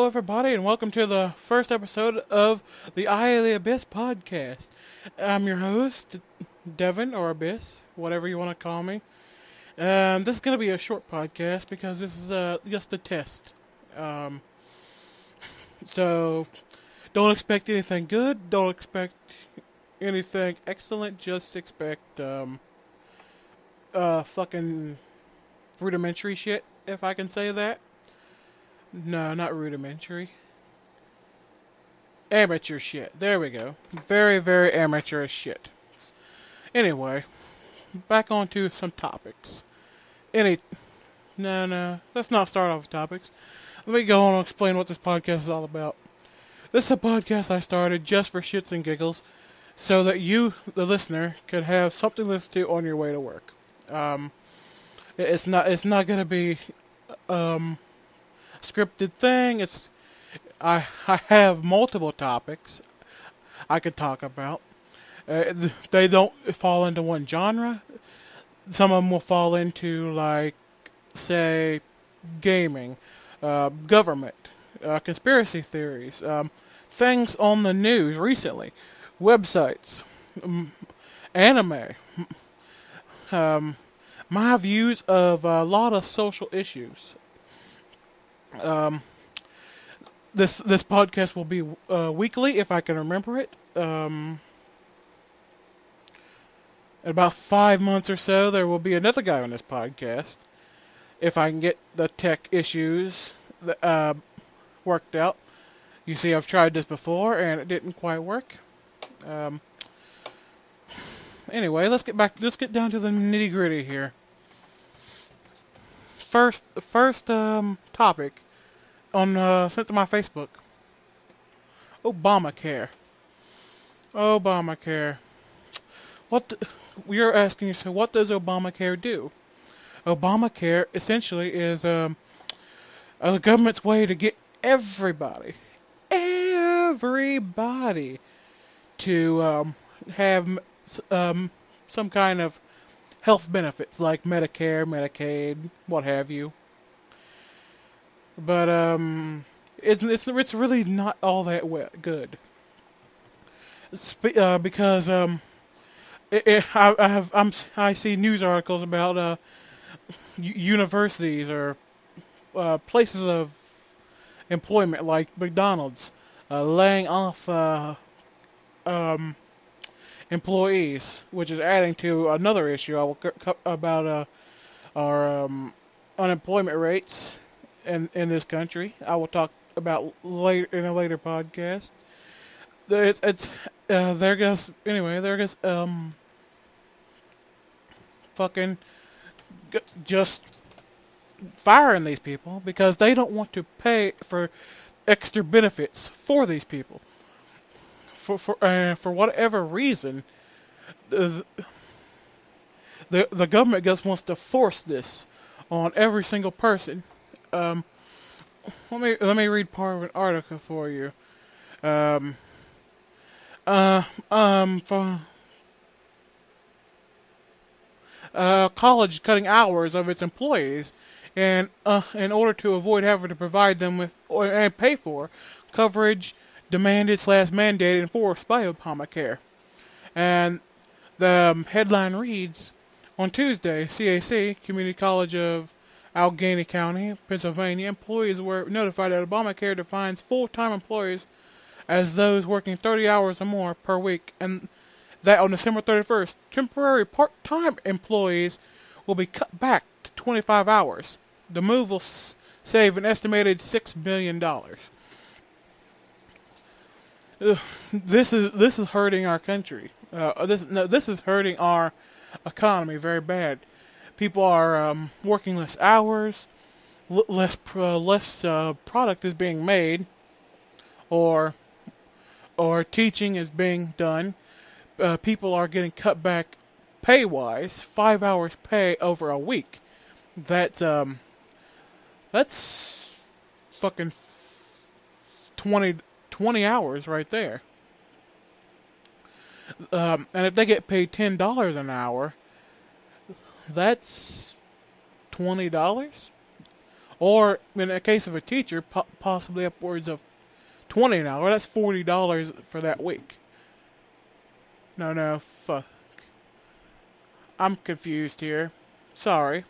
Hello, everybody, and welcome to the first episode of the Eye of the Abyss podcast. I'm your host, Devin, or Abyss, whatever you want to call me. This is going to be a short podcast because this is just a test. So, don't expect anything good, don't expect anything excellent, just expect fucking rudimentary shit, if I can say that. No, not rudimentary. Amateur shit. There we go. Very, very amateurish shit. Anyway, back on to some topics. No. Let's not start off with topics. Let me go on and explain what this podcast is all about. This is a podcast I started just for shits and giggles, so that you, the listener, could have something to listen to on your way to work. It's not gonna be scripted thing. I have multiple topics I could talk about. They don't fall into one genre. Some of them will fall into, like, say, gaming, government, conspiracy theories, things on the news recently, websites, anime, my views of a lot of social issues. This podcast will be weekly if I can remember it. In about 5 months or so, there will be another guy on this podcast. If I can get the tech issues worked out. You see, I've tried this before and it didn't quite work. Anyway, let's get down to the nitty gritty here. First topic sent to my Facebook. Obamacare. You're asking yourself, what does Obamacare do? Obamacare essentially is a government's way to get everybody to have some kind of health benefits like Medicare, Medicaid, what have you. But it's really not all that good. Because I see news articles about universities or places of employment like McDonald's laying off employees, which is adding to another issue I will about our unemployment rates in this country. I will talk about later in a later podcast. There goes fucking just firing these people because they don't want to pay for extra benefits for these people. For whatever reason, the government just wants to force this on every single person. Let me read part of an article for you. College cutting hours of its employees, and in order to avoid having to provide them with and pay for coverage demanded / mandated enforced by Obamacare. And the headline reads, on Tuesday, CAC, Community College of Allegheny County, Pennsylvania, employees were notified that Obamacare defines full-time employees as those working 30 hours or more per week, and that on December 31st, temporary part-time employees will be cut back to 25 hours. The move will save an estimated $6 billion. This is hurting our country. This is hurting our economy very bad. People are working less hours, less product is being made, or teaching is being done. People are getting cut back pay-wise, 5 hours pay over a week. That's fucking 20 hours right there. And if they get paid $10 an hour, that's $20. Or in the case of a teacher, possibly upwards of $20 an hour. That's $40 for that week. No, fuck. I'm confused here. Sorry.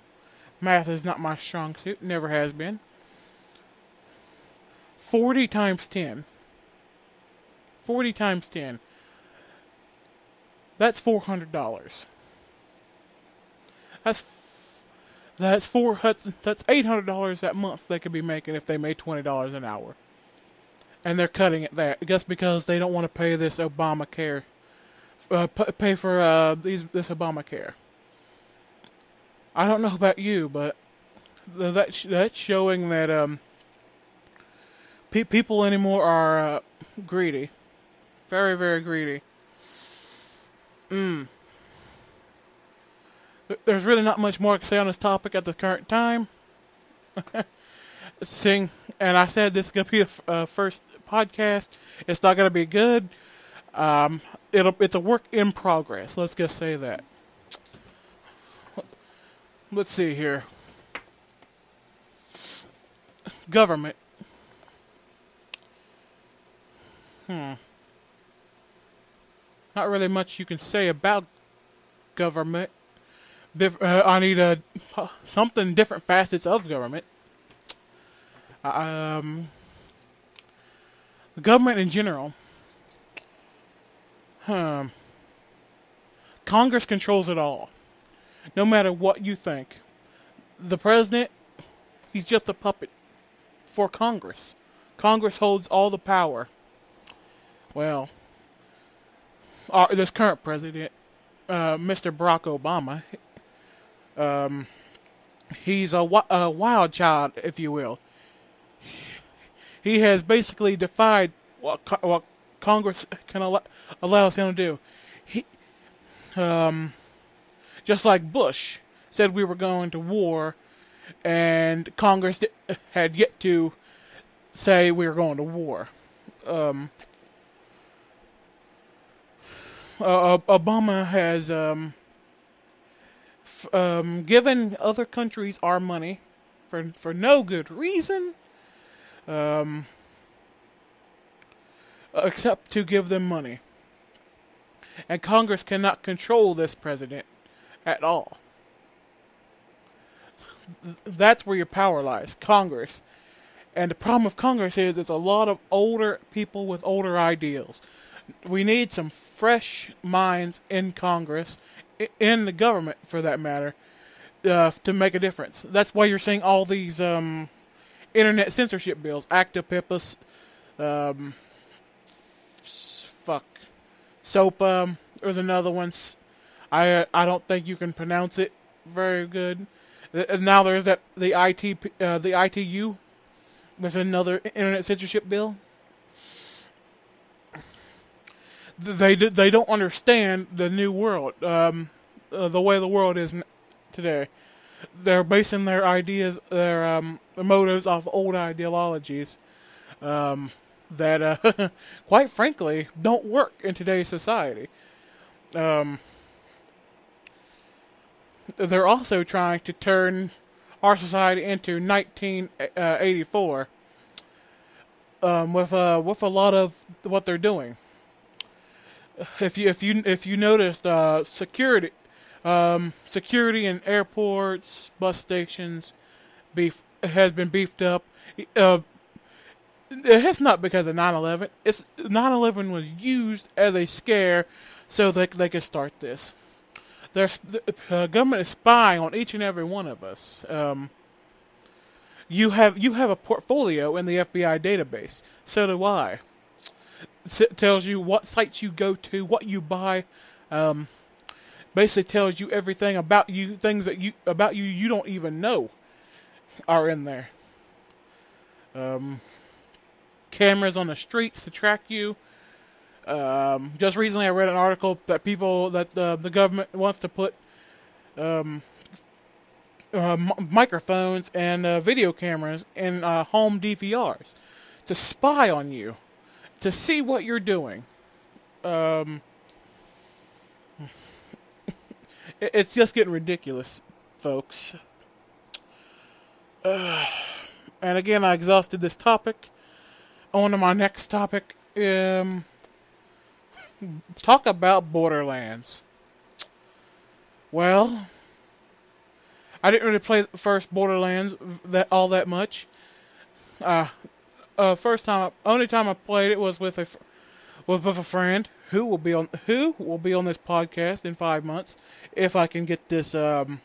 Math is not my strong suit. Never has been. 40 times 10. 40 times 10. That's $400. That's $800 that month they could be making if they made $20 an hour. And they're cutting it that just because they don't want to pay this Obamacare, pay for this Obamacare. I don't know about you, but that's showing that people anymore are greedy, very, very greedy. There's really not much more to say on this topic at the current time. And I said this is gonna be the first podcast. It's not gonna be good. It's a work in progress. Let's just say that. Let's see here. Government. Not really much you can say about government. I need something different facets of government. The government in general. Congress controls it all. No matter what you think. The president, he's just a puppet for Congress. Congress holds all the power. Well, this current president, Mr. Barack Obama, he's a wild child, if you will. He has basically defied what Congress can allows him to do. He, just like Bush said we were going to war, and Congress had yet to say we were going to war. Obama has given other countries our money for no good reason, except to give them money. And Congress cannot control this president at all. That's where your power lies, Congress. And the problem with Congress is there's a lot of older people with older ideals. We need some fresh minds in Congress, in the government for that matter, to make a difference. That's why you're seeing all these internet censorship bills. Acta Pipus, SOPA, there's another one. I don't think you can pronounce it very good. Now there's the ITU. There's another internet censorship bill. They don't understand the new world, the way the world is today. They're basing their ideas, their motives off old ideologies that, quite frankly, don't work in today's society. They're also trying to turn our society into 1984 with a lot of what they're doing. If you noticed, security in airports, bus stations, has been beefed up. It's not because of 9/11. 9/11 was used as a scare so that they could start this. The government is spying on each and every one of us. You have a portfolio in the FBI database. So do I. It tells you what sites you go to, what you buy. Basically tells you everything about you, things that you don't even know are in there. Cameras on the streets to track you. Just recently I read an article that the government wants to put microphones and video cameras in home DVRs to spy on you, to see what you're doing. It's just getting ridiculous, folks. And again, I exhausted this topic. On to my next topic. Talk about Borderlands. Well, I didn't really play the first Borderlands that much. Only time I played it was with a friend who will be on this podcast in 5 months if I can get this the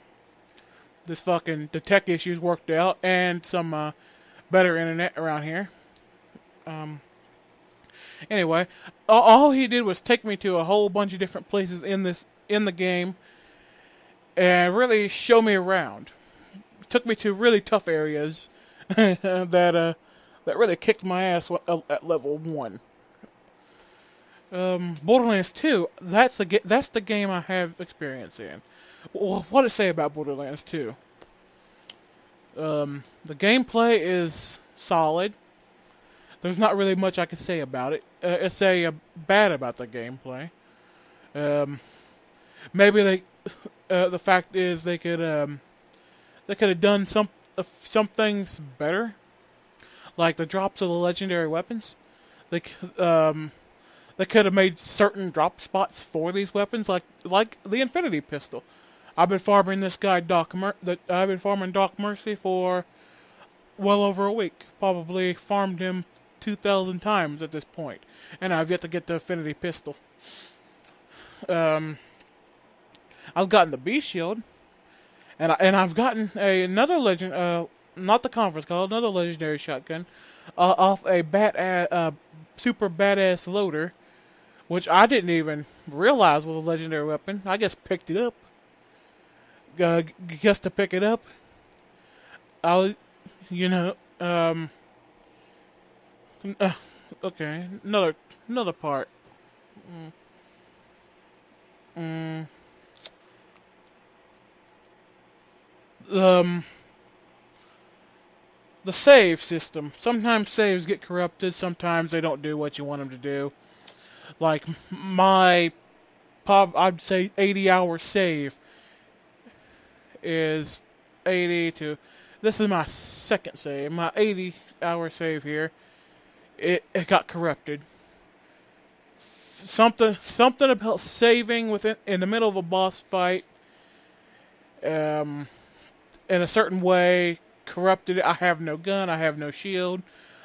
tech issues worked out and some better internet around here. Anyway, all he did was take me to a whole bunch of different places in the game and really show me around. Took me to really tough areas that really kicked my ass at level 1. Borderlands 2, that's the game I have experience in. Well, what to say about Borderlands 2? The gameplay is solid. There's not really much I can say about it. Bad about the gameplay. Maybe the fact is they could have done some things better, like the drops of the legendary weapons. They could have made certain drop spots for these weapons, like the Infinity Pistol. I've been farming this guy Doc Mercy for well over a week. Probably farmed him 2,000 times at this point, and I've yet to get the Infinity Pistol. I've gotten the Beast Shield, and I've gotten another legend, not the conference call, another legendary shotgun, off a super badass loader, which I didn't even realize was a legendary weapon. I just picked it up. Just to pick it up. Okay, another part. The save system. Sometimes saves get corrupted. Sometimes they don't do what you want them to do. Like I'd say 80-hour save is 80 to. This is my second save. My 80-hour save here. It got corrupted. Something about saving in the middle of a boss fight, in a certain way, corrupted it. I have no gun. I have no shield.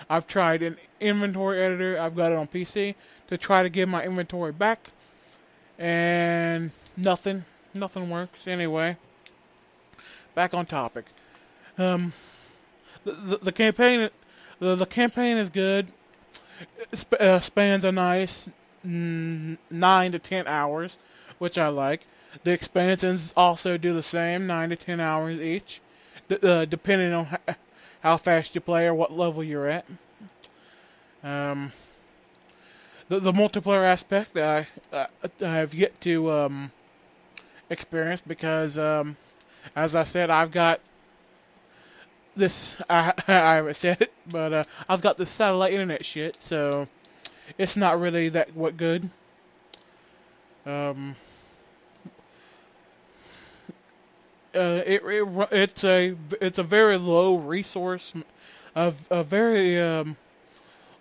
I've tried an inventory editor. I've got it on PC to try to get my inventory back, and nothing works. Anyway, back on topic. The campaign is good. Spans a nice 9 to 10 hours, which I like. The expansions also do the same, 9 to 10 hours each, depending on how fast you play or what level you're at. The multiplayer aspect I have yet to experience because, as I said, I've got this. I haven't said it, but I've got this satellite internet shit, so it's not really that good. It's a very low resource, a very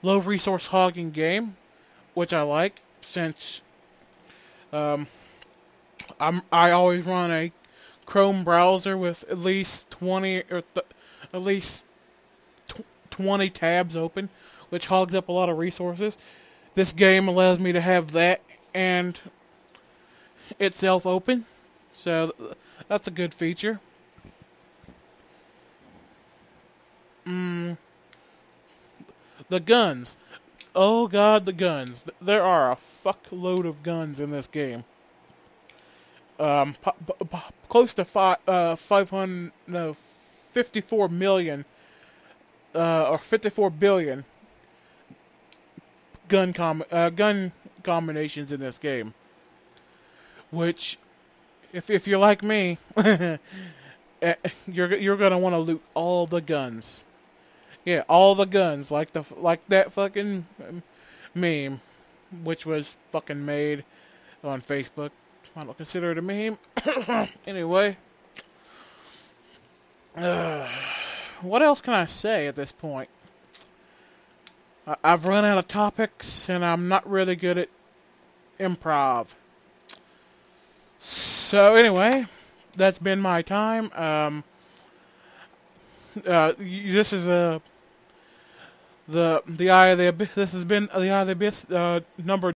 low resource hogging game, which I like since I always run a Chrome browser with at least 20 tabs open, which hogs up a lot of resources. This game allows me to have that and itself open, so that's a good feature. The guns. Oh god, the guns. There are a fuckload of guns in this game. Close to 54 million or 54 billion gun combinations in this game. Which, if you're like me, you're gonna want to loot all the guns. Yeah, all the guns, like that fucking meme, which was fucking made on Facebook. I don't consider it a meme. Anyway, what else can I say at this point? I've run out of topics, and I'm not really good at improv. So anyway, that's been my time. This is the eye of the abyss. This has been the eye of the abyss number